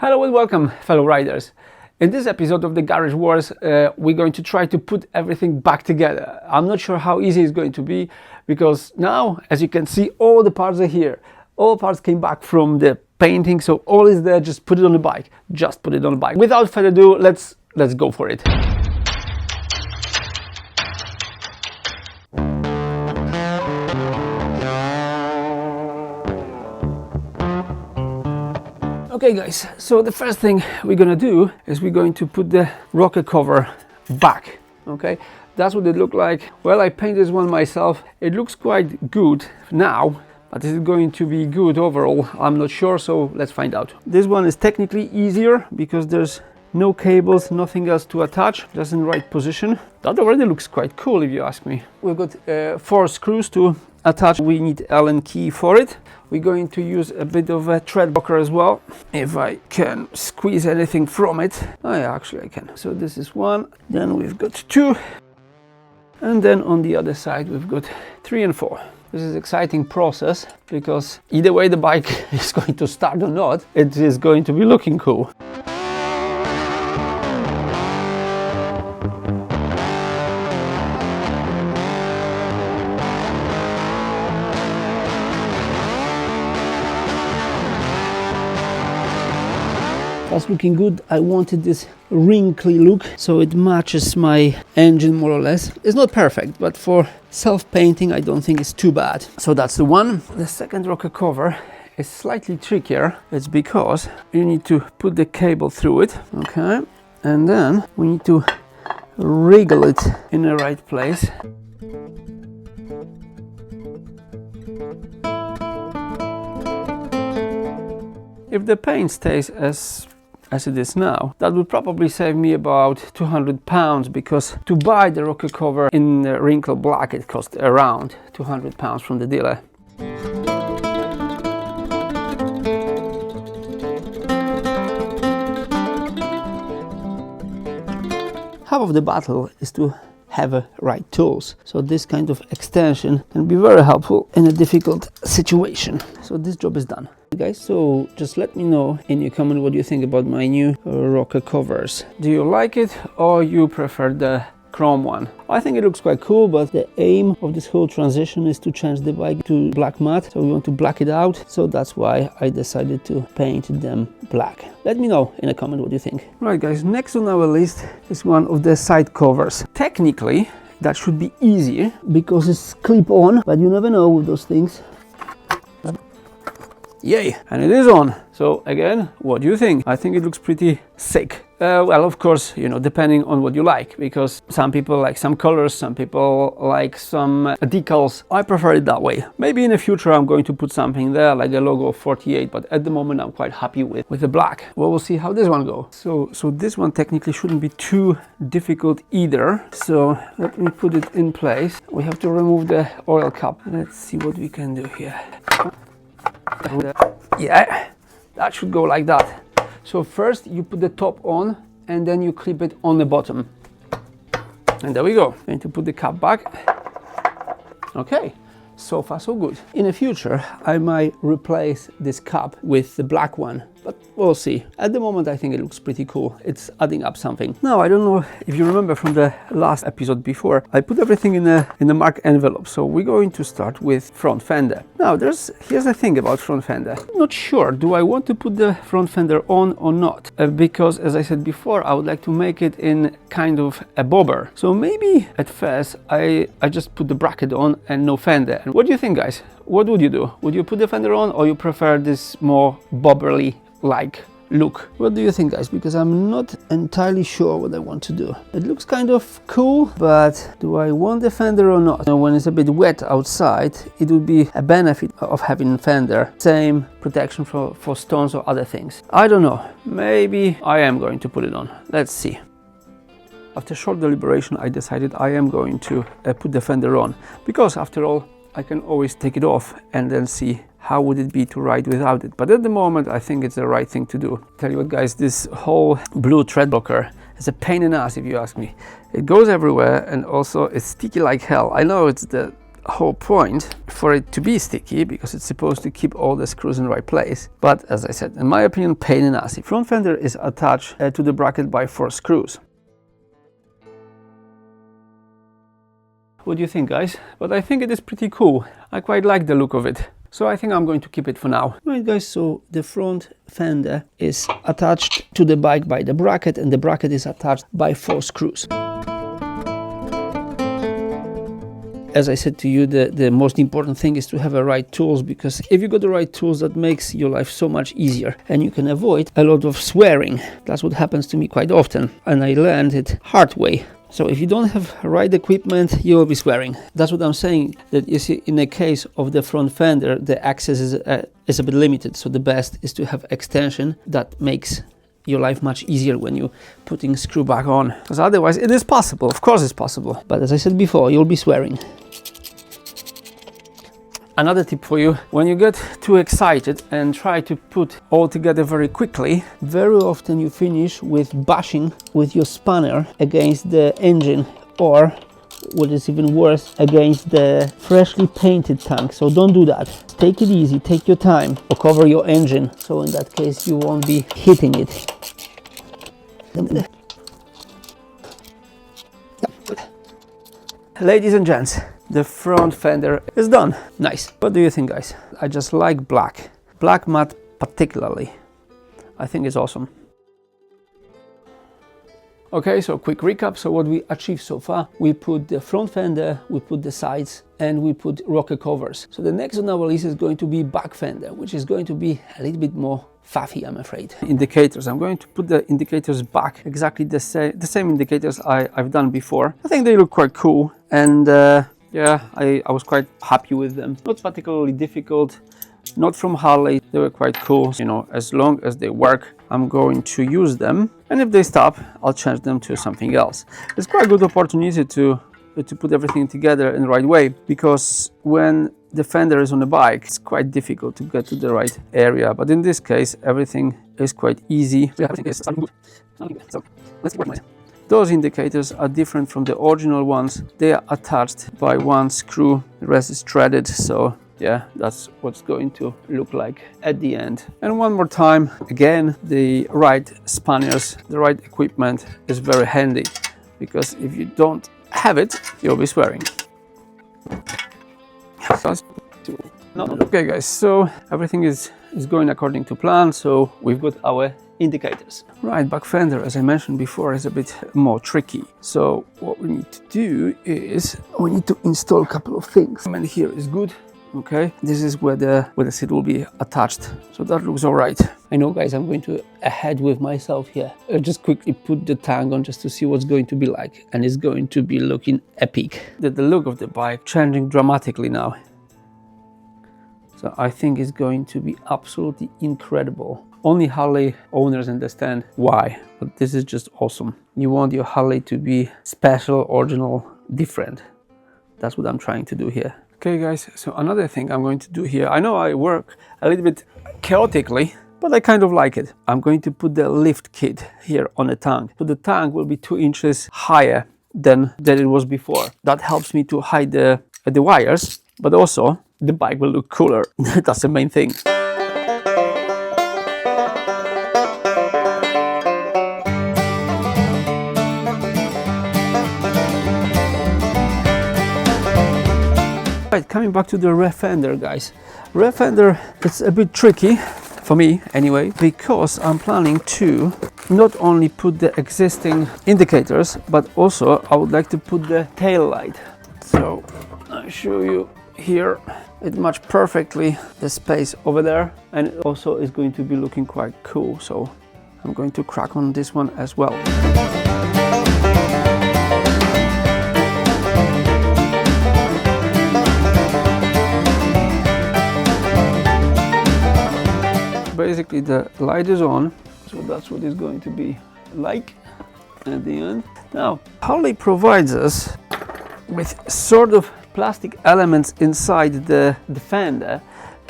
Hello and welcome, fellow riders. In this episode of the Garage Wars, we're going to try to put everything back together. I'm not sure how easy it's going to be because now, as you can see, all the parts are here. All parts came back from the painting, so all is there. Just put it on the bike. Just put it on the bike. Without further ado, let's go for it. Okay guys, so the first thing we're gonna do is we're going to put the rocker cover back. Okay, that's what it looked like. Well, I painted this one myself. It looks quite good now, but is it going to be good overall? I'm not sure, so let's find out. This one is technically easier because there's no cables, nothing else to attach, just in the right position. That already looks quite cool if you ask me. We've got 4 screws to attach. We need Allen key for it. We're going to use a bit of a thread locker as well, if I can squeeze anything from it. Oh yeah, actually I can. So this is 1, then we've got 2, and then on the other side we've got 3 and 4. This is an exciting process because either way the bike is going to start or not, it is going to be looking cool. That's looking good. I wanted this wrinkly look so it matches my engine more or less. It's not perfect, but for self-painting I don't think it's too bad. So that's the one. The second rocker cover is slightly trickier. It's because you need to put the cable through it, okay, and then we need to wriggle it in the right place. If the paint stays as it is now, that would probably save me about £200 because to buy the rocker cover in wrinkle black it cost around £200 from the dealer. Half of the battle is to have right tools, so this kind of extension can be very helpful in a difficult situation. So this job is done, guys. So just let me know in your comment what you think about my new rocker covers. Do you like it or you prefer the chrome one? I think it looks quite cool, but the aim of this whole transition is to change the bike to black matte, so we want to black it out, so that's why I decided to paint them black. Let me know in a comment what you think. Right guys, next on our list is one of the side covers. Technically that should be easier because it's clip-on, but you never know with those things. Yay! And it is on. So again, what do you think? I think it looks pretty sick. Well, of course, you know, depending on what you like, because some people like some colors, some people like some decals. I prefer it that way. Maybe in the future I'm going to put something there like a logo of 48, but at the moment I'm quite happy with the black. Well, we'll see how this one goes. So this one technically shouldn't be too difficult either. So let me put it in place. We have to remove the oil cap. Let's see what we can do here. Yeah, that should go like that. So first you put the top on and then you clip it on the bottom. And there we go. Going to put the cap back. Okay, so far so good. In the future I might replace this cap with the black one, but we'll see. At the moment I think it looks pretty cool. It's adding up something. Now I don't know if you remember from the last episode before, I put everything in the marked envelope. So we're going to start with front fender. Now here's the thing about front fender. I'm not sure, do I want to put the front fender on or not? Because as I said before, I would like to make it in kind of a bobber. So maybe at first I just put the bracket on and no fender. And what do you think, guys? What would you do? Would you put the fender on or you prefer this more bobberly like look? What do you think, guys? Because I'm not entirely sure what I want to do. It looks kind of cool, but do I want the fender or not? When it's a bit wet outside, it would be a benefit of having fender. Same protection for stones or other things. I don't know. Maybe I am going to put it on. Let's see. After short deliberation, I decided I am going to put the fender on, because after all, I can always take it off and then see how would it be to ride without it. But at the moment I think it's the right thing to do. Tell you what, guys, this whole blue thread blocker is a pain in the ass if you ask me. It goes everywhere and also it's sticky like hell. I know it's the whole point for it to be sticky, because it's supposed to keep all the screws in the right place. But as I said, in my opinion, pain in the ass. The front fender is attached to the bracket by 4 screws. What do you think, guys? But I think it is pretty cool. I quite like the look of it. So I think I'm going to keep it for now. Right, guys, so the front fender is attached to the bike by the bracket, and the bracket is attached by 4 screws. As I said to you, the most important thing is to have the right tools, because if you got the right tools, that makes your life so much easier and you can avoid a lot of swearing. That's what happens to me quite often, and I learned it hard way. So if you don't have right equipment, you will be swearing. That's what I'm saying, that you see, in the case of the front fender, the access is a bit limited. So the best is to have extension that makes your life much easier when you're putting screw back on. Because otherwise, it is possible, of course it's possible. But as I said before, you'll be swearing. Another tip for you, when you get too excited and try to put all together very quickly, very often you finish with bashing with your spanner against the engine, or what is even worse, against the freshly painted tank. So don't do that. Take it easy, take your time, or cover your engine, so in that case you won't be hitting it. Ladies and gents, the front fender is done. Nice. What do you think, guys? I just like black. Black matte particularly. I think it's awesome. Okay, so quick recap. So what we achieved so far, we put the front fender, we put the sides, and we put rocker covers. So the next on our list is going to be back fender, which is going to be a little bit more faffy, I'm afraid. Indicators. I'm going to put the indicators back, exactly the same indicators I've done before. I think they look quite cool, and yeah, I was quite happy with them. Not particularly difficult, not from Harley. They were quite cool. You know, as long as they work, I'm going to use them. And if they stop, I'll change them to something else. It's quite a good opportunity to put everything together in the right way, because when the fender is on the bike, it's quite difficult to get to the right area. But in this case, everything is quite easy. Everything is starting good. So let's work on it. Those indicators are different from the original ones. They are attached by 1 screw, the rest is threaded. So yeah, that's what's going to look like at the end. And one more time, again, the right spanners, the right equipment is very handy, because if you don't have it, you'll be swearing. Okay, guys, so everything is going according to plan. So we've got our indicators. Right, back fender, as I mentioned before, is a bit more tricky. So what we need to do is we need to install a couple of things. And here is good. Okay, this is where the seat will be attached. So that looks all right. I know, guys, I'm going to ahead with myself here. I just quickly put the tank on just to see what's going to be like, and it's going to be looking epic. The look of the bike changing dramatically now. So I think it's going to be absolutely incredible. Only Harley owners understand why, but this is just awesome. You want your Harley to be special, original, different. That's what I'm trying to do here. Okay, guys, so another thing I'm going to do here, I know I work a little bit chaotically, but I kind of like it. I'm going to put the lift kit here on the tank. So the tank will be 2 inches higher than it was before. That helps me to hide the wires, but also the bike will look cooler. That's the main thing. Right, coming back to the rear fender, guys. Rear fender, it's a bit tricky, for me anyway, because I'm planning to not only put the existing indicators, but also I would like to put the tail light. So I'll show you here. It matches perfectly the space over there, and it also is going to be looking quite cool. So I'm going to crack on this one as well. Basically the light is on, so that's what it's going to be like at the end. Now, Harley provides us with sort of plastic elements inside the fender,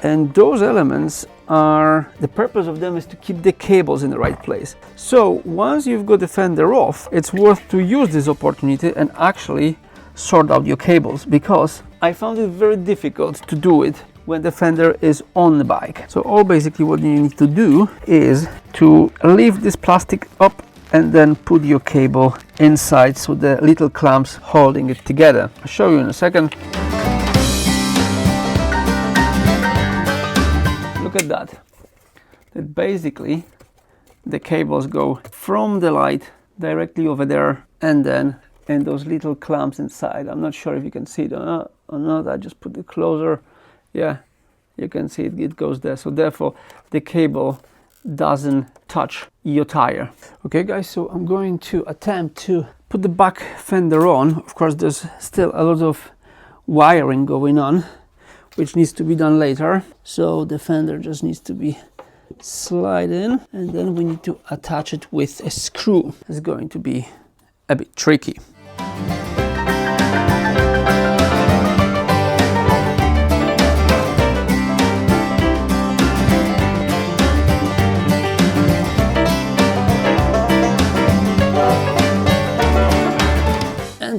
and those elements are, the purpose of them is to keep the cables in the right place. So once you've got the fender off, it's worth to use this opportunity and actually sort out your cables, because I found it very difficult to do it when the fender is on the bike. So all basically what you need to do is to lift this plastic up and then put your cable inside, so the little clamps holding it together. I'll show you in a second. Look at that. That basically the cables go from the light directly over there, and then and those little clamps inside. I'm not sure if you can see it or not. I just put it closer. Yeah, you can see it goes there. So therefore the cable doesn't touch your tire. Okay guys, so I'm going to attempt to put the back fender on. Of course there's still a lot of wiring going on, which needs to be done later. So the fender just needs to be slide in, and then we need to attach it with a screw. It's going to be a bit tricky.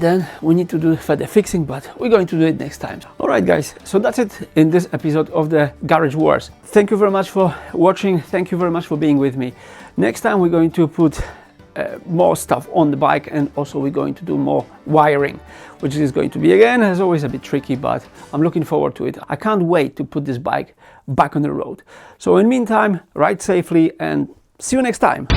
Then we need to do further fixing, but we're going to do it next time. All right guys, so that's it in this episode of the Garage Wars. Thank you very much for watching. Thank you very much for being with me. Next time we're going to put more stuff on the bike, and also we're going to do more wiring, which is going to be, again, as always, a bit tricky, but I'm looking forward to it. I can't wait to put this bike back on the road. So in the meantime, ride safely and see you next time.